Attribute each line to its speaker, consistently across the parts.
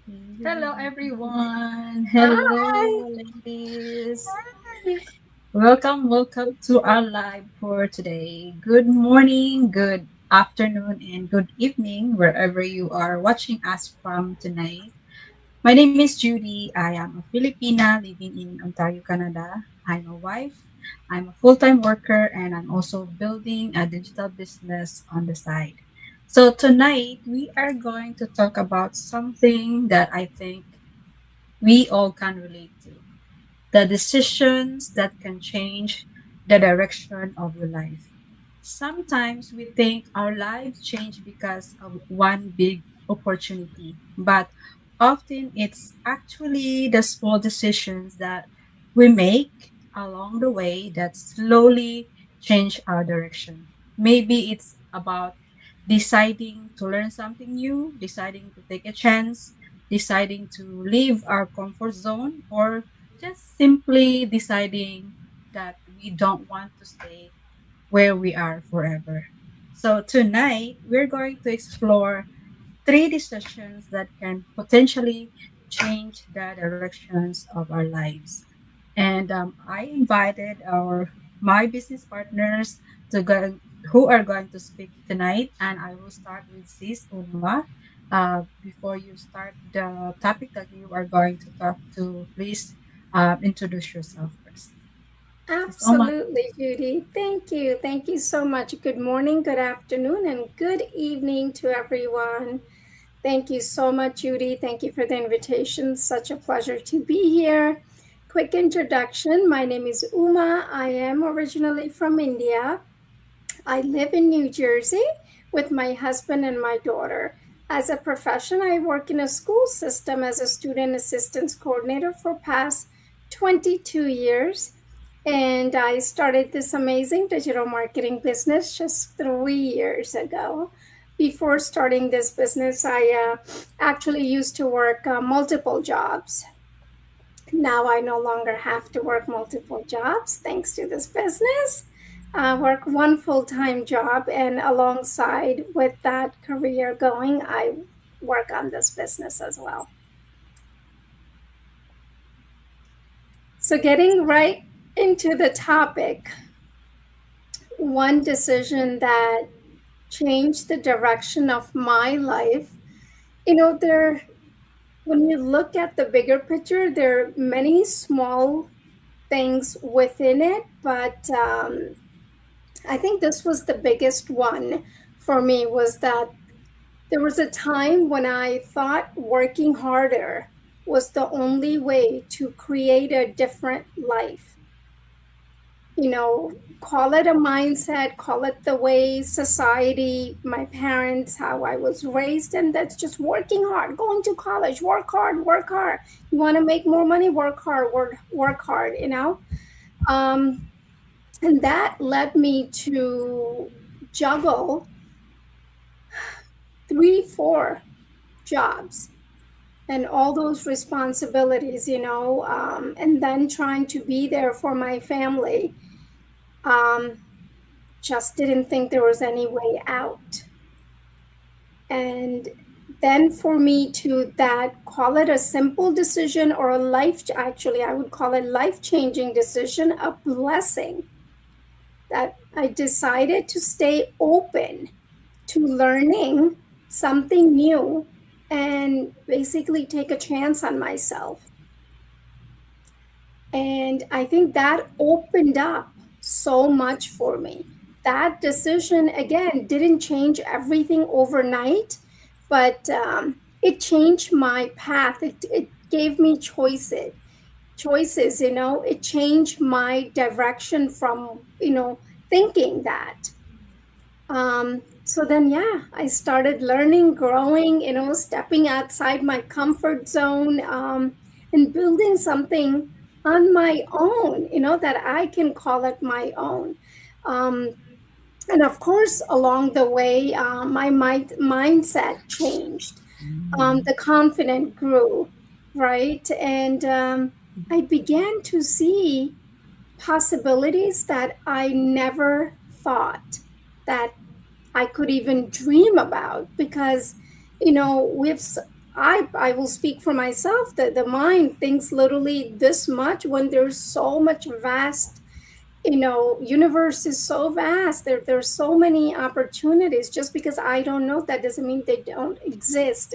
Speaker 1: Hello, everyone.
Speaker 2: Hi.
Speaker 1: Hello, ladies. Welcome to our live for today. Good morning, good afternoon, and good evening, wherever you are watching us from tonight. My name is Judy. I am a Filipina living in Ontario, Canada. I'm a wife, I'm a full time worker, and I'm also building a digital business on the side. So, tonight we are going to talk about something that I think we all can relate to, the decisions that can change the direction of your life. Sometimes we think our lives change because of one big opportunity, but often it's actually the small decisions that we make along the way that slowly change our direction. Maybe it's about deciding to learn something new, deciding to take a chance, deciding to leave our comfort zone, or just simply deciding that we don't want to stay where we are forever. So, tonight we're going to explore three decisions that can potentially change the directions of our lives. And I invited my business partners to go, who are going to speak tonight, and I will start with Sis Uma. Before you start the topic that you are going to talk to, please introduce yourself first. Sis Uma.
Speaker 2: Absolutely, Judy. Thank you. Thank you so much. Good morning, good afternoon, and good evening to everyone. Thank you so much, Judy. Thank you for the invitation. Such a pleasure to be here. Quick introduction. My name is Uma. I am originally from India. I live in New Jersey with my husband and my daughter. As a profession, I work in a school system as a student assistance coordinator for past 22 years. And I started this amazing digital marketing business just 3 years ago. Before starting this business, I actually used to work multiple jobs. Now I no longer have to work multiple jobs thanks to this business. Work one full time job, and alongside with that career going, I work on this business as well. So, getting right into the topic, one decision that changed the direction of my life, there, when you look at the bigger picture, there are many small things within it, but I think this was the biggest one for me was that there was a time when I thought working harder was the only way to create a different life. Call it a mindset, call it the way society, my parents, how I was raised, and that's just working hard, going to college, work hard, work hard. You want to make more money, work hard, work hard. Um, and that led me to juggle three, four jobs and all those responsibilities, and then trying to be there for my family. Um, just didn't think there was any way out. And then for me to that, call it a simple decision or a actually, I would call it life changing decision, a blessing that I decided to stay open to learning something new and basically take a chance on myself. And I think that opened up so much for me. That decision, again, didn't change everything overnight, but it changed my path. It gave me choices. It changed my direction from, thinking that. So then, yeah, I started learning, growing, stepping outside my comfort zone, and building something on my own, that I can call it my own. Um, and of course, along the way, my mindset changed. The confidence grew, right? And I began to see possibilities that I never thought that I could even dream about because, we've I will speak for myself that the mind thinks literally this much when there's so much vast, universe is so vast. There's so many opportunities. Just because I don't know, that doesn't mean they don't exist.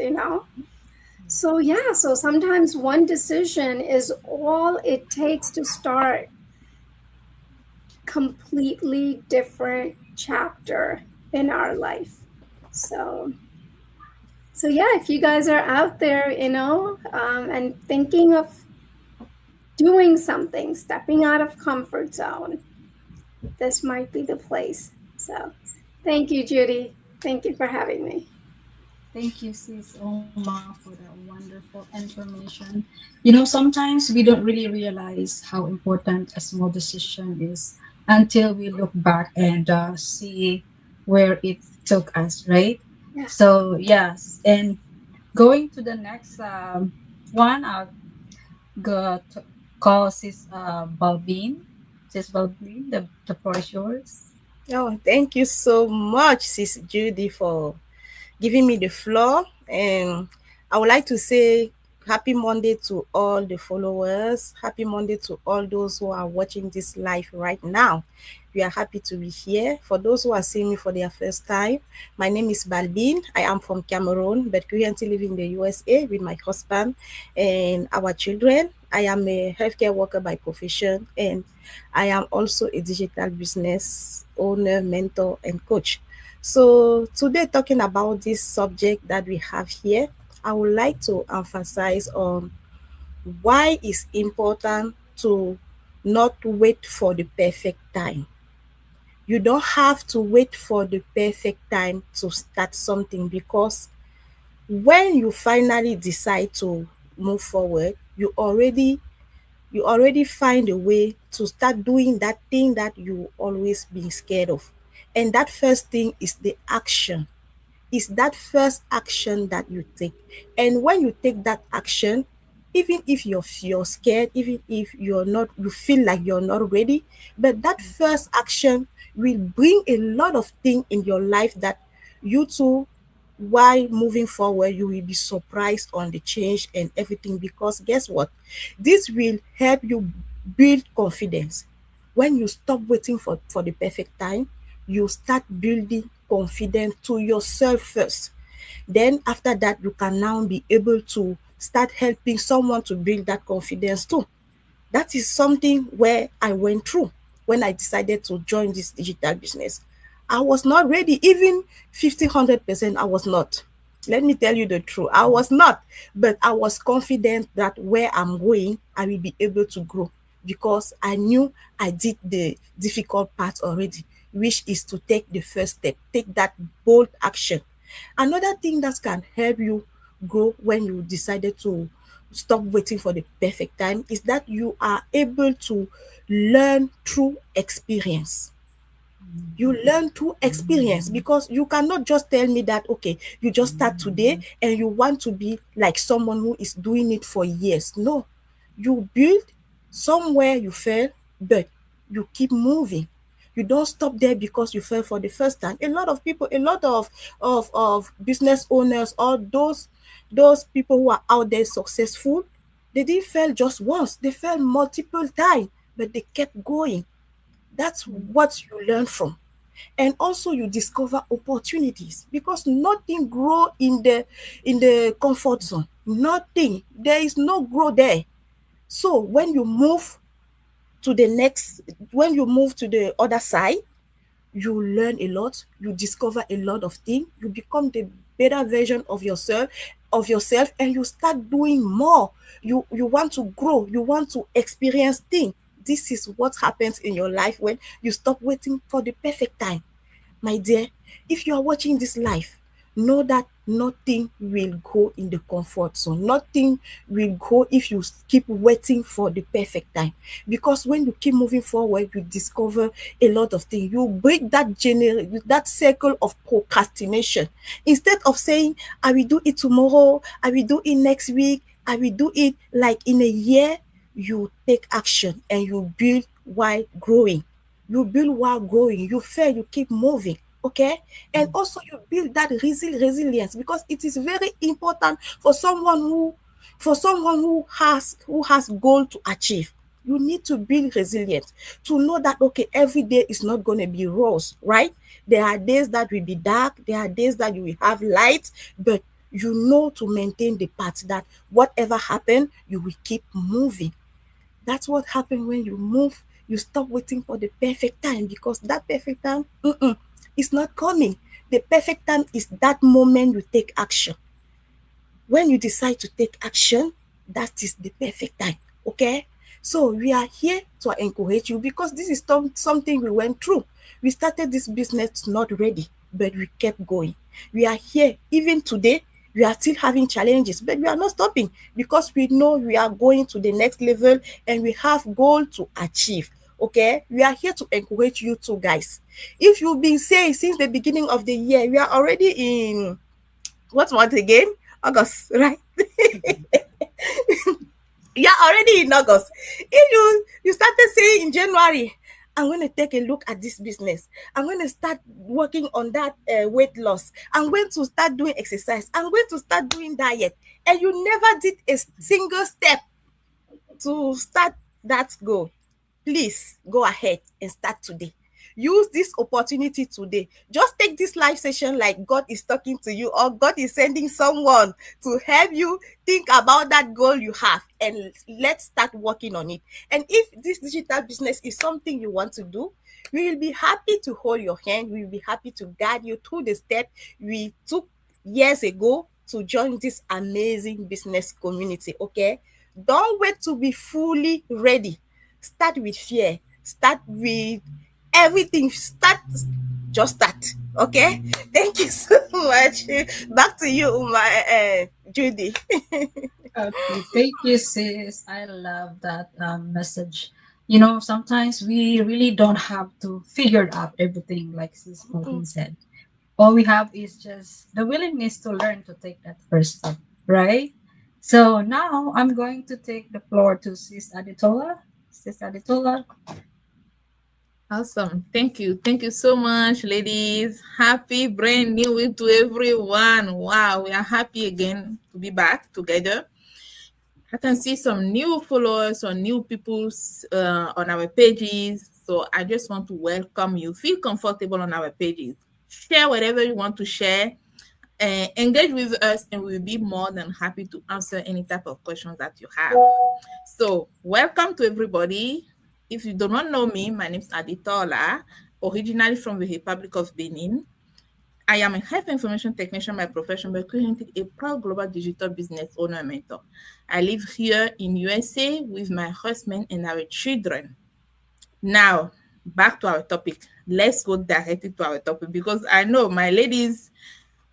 Speaker 2: So yeah, so sometimes one decision is all it takes to start completely different chapter in our life. So so yeah, if you guys are out there, and thinking of doing something, stepping out of comfort zone, this might be the place. So thank you, Judy. Thank you for having me.
Speaker 1: Thank you, sis Oma, for that wonderful information. Sometimes we don't really realize how important a small decision is until we look back and see where it took us, right?
Speaker 2: Yeah.
Speaker 1: So, yes. And going to the next one, I'll go to call sis Balbin. Sis Balbin, the floor is yours.
Speaker 3: Oh, thank you so much, Sis Judy, for giving me the floor. And I would like to say happy Monday to all the followers. Happy Monday to all those who are watching this live right now. We are happy to be here. For those who are seeing me for their first time, my name is Balbin. I am from Cameroon, but currently live in the USA with my husband and our children. I am a healthcare worker by profession, and I am also a digital business owner, mentor, and coach. So today, talking about this subject that we have here, I would like to emphasize on why it's important to not wait for the perfect time. You don't have to wait for the perfect time to start something, because when you finally decide to move forward, you already find a way to start doing that thing that you always been scared of. And that first thing is the action. Is that first action that you take. And when you take that action, even if you're scared, even if you feel like you're not ready, but that first action will bring a lot of things in your life that you too, while moving forward, you will be surprised on the change and everything. Because guess what? This will help you build confidence. When you stop waiting for the perfect time, you start building confidence to yourself first. Then after that, you can now be able to start helping someone to build that confidence too. That is something where I went through when I decided to join this digital business. I was not ready, even 50, 100%, I was not. Let me tell you the truth. I was not, but I was confident that where I'm going, I will be able to grow, because I knew I did the difficult part already, which is to take the first step, take that bold action. Another thing that can help you grow when you decided to stop waiting for the perfect time is that you are able to learn through experience. You learn through experience, because you cannot just tell me that, okay, you just start today and you want to be like someone who is doing it for years. No, you build somewhere you fail, but you keep moving. You don't stop there because you fell for the first time. A lot of people, a lot of business owners, or those people who are out there successful, they didn't fail just once, they fell multiple times, but they kept going. That's what you learn from. And also you discover opportunities, because nothing grow in the comfort zone. Nothing. There is no growth there. So when you move to the other side, you learn a lot, you discover a lot of things, you become the better version of yourself, and you start doing more. You want to grow, you want to experience things. This is what happens in your life when you stop waiting for the perfect time. My dear, if you are watching this live, know that nothing will go in the comfort zone. Nothing will go if you keep waiting for the perfect time. Because when you keep moving forward, you discover a lot of things. You break that circle of procrastination. Instead of saying, I will do it tomorrow, I will do it next week, I will do it like in a year, you take action and you build while growing. You build while growing. You fail, you keep moving. Okay, and also you build that resilience, because it is very important for someone who has goal to achieve. You need to build resilience to know that, okay, every day is not going to be rose, right? There are days that will be dark, there are days that you will have light, but you know to maintain the path, that whatever happen, you will keep moving. That's what happens when you move. You stop waiting for the perfect time, because that perfect time is not coming. The perfect time is that moment you take action. When you decide to take action, that is the perfect time. Okay? So we are here to encourage you, because this is something we went through. We started this business not ready, but we kept going. We are here even today. We are still having challenges, but we are not stopping, because we know we are going to the next level and we have goal to achieve. Okay, we are here to encourage you too, guys. If you've been saying since the beginning of the year, we are already in what month again? August, right? Yeah, already in August. If you started saying in January, I'm going to take a look at this business. I'm going to start working on that weight loss. I'm going to start doing exercise. I'm going to start doing diet. And you never did a single step to start that goal. Please go ahead and start today. Use this opportunity today. Just take this live session like God is talking to you, or God is sending someone to help you think about that goal you have, and let's start working on it. And if this digital business is something you want to do, we will be happy to hold your hand. We will be happy to guide you through the step we took years ago to join this amazing business community. Okay, don't wait to be fully ready. Start with fear. Start with everything. Just start. Okay. Thank you so much. Back to you, Judy.
Speaker 1: Okay, thank you, sis. I love that message. You know, sometimes we really don't have to figure out everything, like sis Colton said. All we have is just the willingness to learn to take that first step, right? So now I'm going to take the floor to sis Aditola. Sis Aditola.
Speaker 4: Awesome. Thank you. Thank you so much, ladies. Happy brand new week to everyone. Wow, we are happy again to be back together. I can see some new followers or new people on our pages. So I just want to welcome you. Feel comfortable on our pages. Share whatever you want to share. Engage with us, and we'll be more than happy to answer any type of questions that you have. So, welcome to everybody. If you do not know me, my name is Aditola, originally from the Republic of Benin. I am a health information technician by profession, but currently a proud global digital business owner and mentor. I live here in USA with my husband and our children. Now, back to our topic. Let's go directly to our topic, because I know my ladies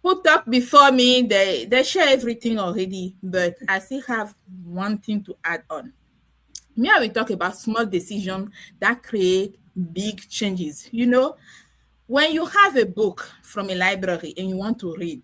Speaker 4: who talked before me, they share everything already, but I still have one thing to add on. Me, I will talk about small decisions that create big changes. You know, when you have a book from a library and you want to read,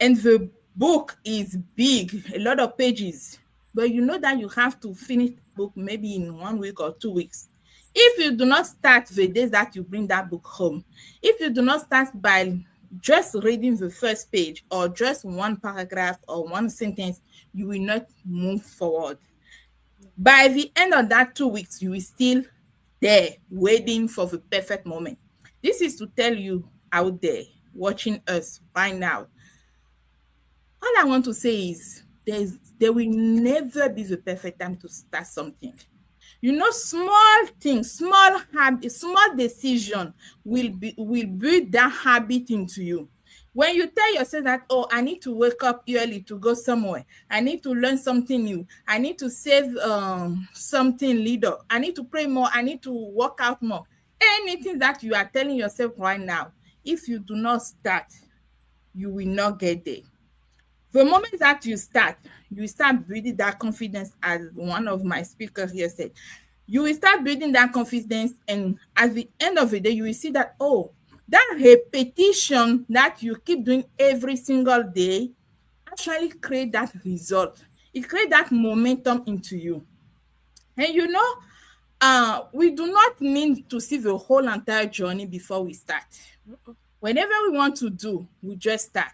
Speaker 4: and the book is big, a lot of pages, but you know that you have to finish the book maybe in 1 week or 2 weeks. If you do not start the days that you bring that book home, if you do not start by just reading the first page or just one paragraph or one sentence, you will not move forward. By the end of that 2 weeks, you will still there waiting for the perfect moment. This is to tell you out there watching us right now. All I want to say is there will never be the perfect time to start something. You know, small things, small habit, small decision will build that habit into you. When you tell yourself that, oh, I need to wake up early to go somewhere, I need to learn something new, I need to save something little, I need to pray more, I need to work out more. Anything that you are telling yourself right now, if you do not start, you will not get there. The moment that you start building that confidence, as one of my speakers here said. You will start building that confidence, and at the end of the day, you will see that, oh, that repetition that you keep doing every single day actually create that result. It creates that momentum into you. And you know, we do not need to see the whole entire journey before we start. Whenever we want to do, we just start.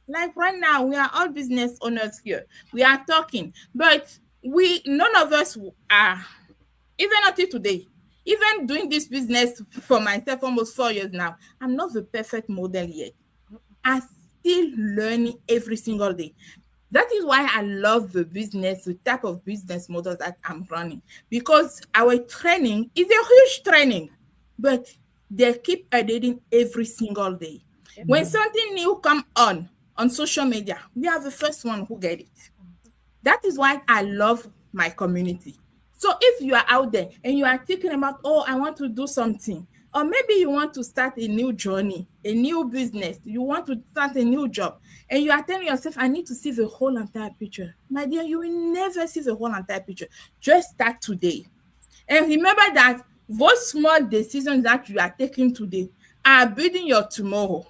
Speaker 4: Like right now, we are all business owners here. We are talking, but none of us are, even until today, even doing this business for myself almost 4 years now, I'm not the perfect model yet. I'm still learning every single day. That is why I love the type of business model that I'm running, because our training is a huge training, but they keep updating every single day. When something new come on social media, we are the first one who get it. That is why I love my community. So if you are out there and you are thinking about, oh, I want to do something, or maybe you want to start a new journey, a new business, you want to start a new job, and you are telling yourself, I need to see the whole entire picture. My dear, you will never see the whole entire picture. Just start today. And remember that those small decisions that you are taking today are building your tomorrow.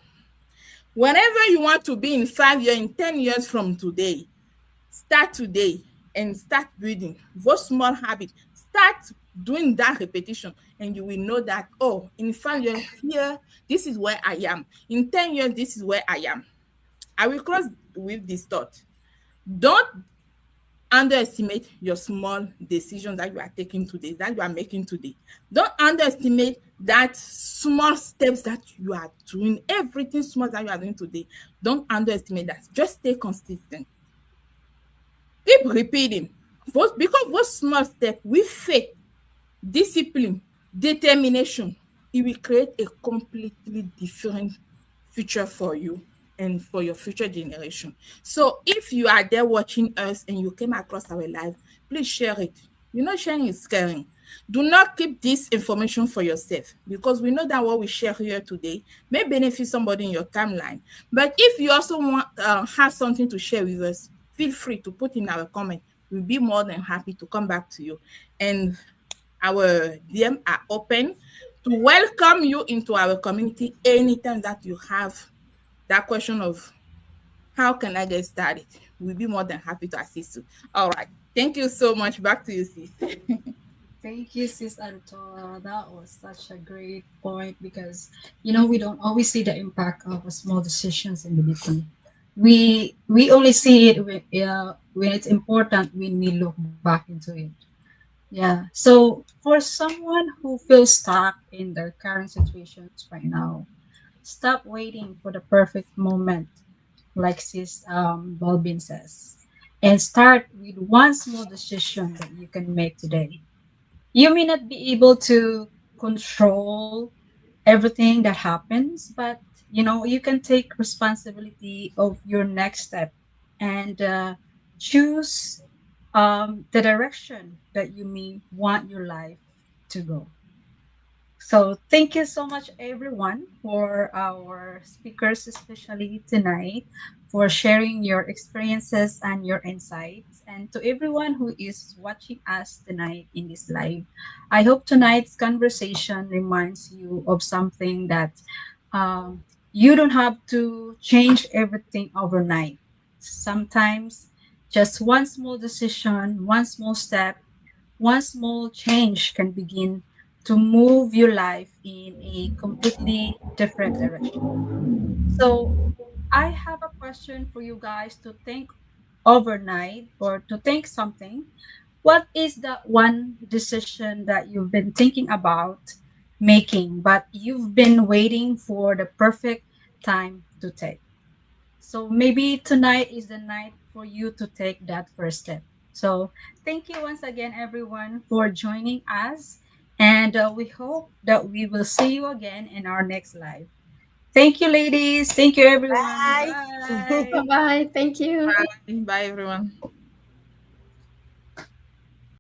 Speaker 4: Whenever you want to be in 5 years, in 10 years from today, start today and start building those small habits. Start doing that repetition, and you will know that, oh, in 5 years here, this is where I am. In 10 years, this is where I am. I will close with this thought. Don't underestimate your small decisions that you are taking today, that you are making today. Don't underestimate that small steps that you are doing, everything small that you are doing today. Don't underestimate that. Just stay consistent. Keep repeating. Because those small steps with faith, discipline, determination, it will create a completely different future for you and for your future generation. So if you are there watching us and you came across our live, please share it. You know, sharing is caring. Do not keep this information for yourself, because we know that what we share here today may benefit somebody in your timeline. But if you also want have something to share with us, feel free to put in our comment. We'll be more than happy to come back to you. And our DM are open to welcome you into our community anytime that you have that question of how can I get started. We'll be more than happy to assist you. All right. Thank you so much. Back to you, sis.
Speaker 1: Thank you, Sis Antoa. That was such a great point because we don't always see the impact of small decisions in the beginning. We only see it when it's important when we look back into it. Yeah. So for someone who feels stuck in their current situations right now, stop waiting for the perfect moment, like Sis Balbin says, and start with one small decision that you can make today. You may not be able to control everything that happens, but you can take responsibility of your next step and choose the direction that you may want your life to go. So thank you so much, everyone, for our speakers, especially tonight, for sharing your experiences and your insights. And to everyone who is watching us tonight in this live, I hope tonight's conversation reminds you of something that you don't have to change everything overnight. Sometimes just one small decision, one small step, one small change can begin to move your life in a completely different direction. So, I have a question for you guys to think overnight or to think something. What is the one decision that you've been thinking about making, but you've been waiting for the perfect time to take? So maybe tonight is the night for you to take that first step. So thank you once again, everyone, for joining us. And we hope that we will see you again in our next live. Thank you, ladies. Thank you, everyone.
Speaker 3: Bye.
Speaker 1: Bye.
Speaker 2: Bye bye. Thank you.
Speaker 4: Bye. Bye, everyone.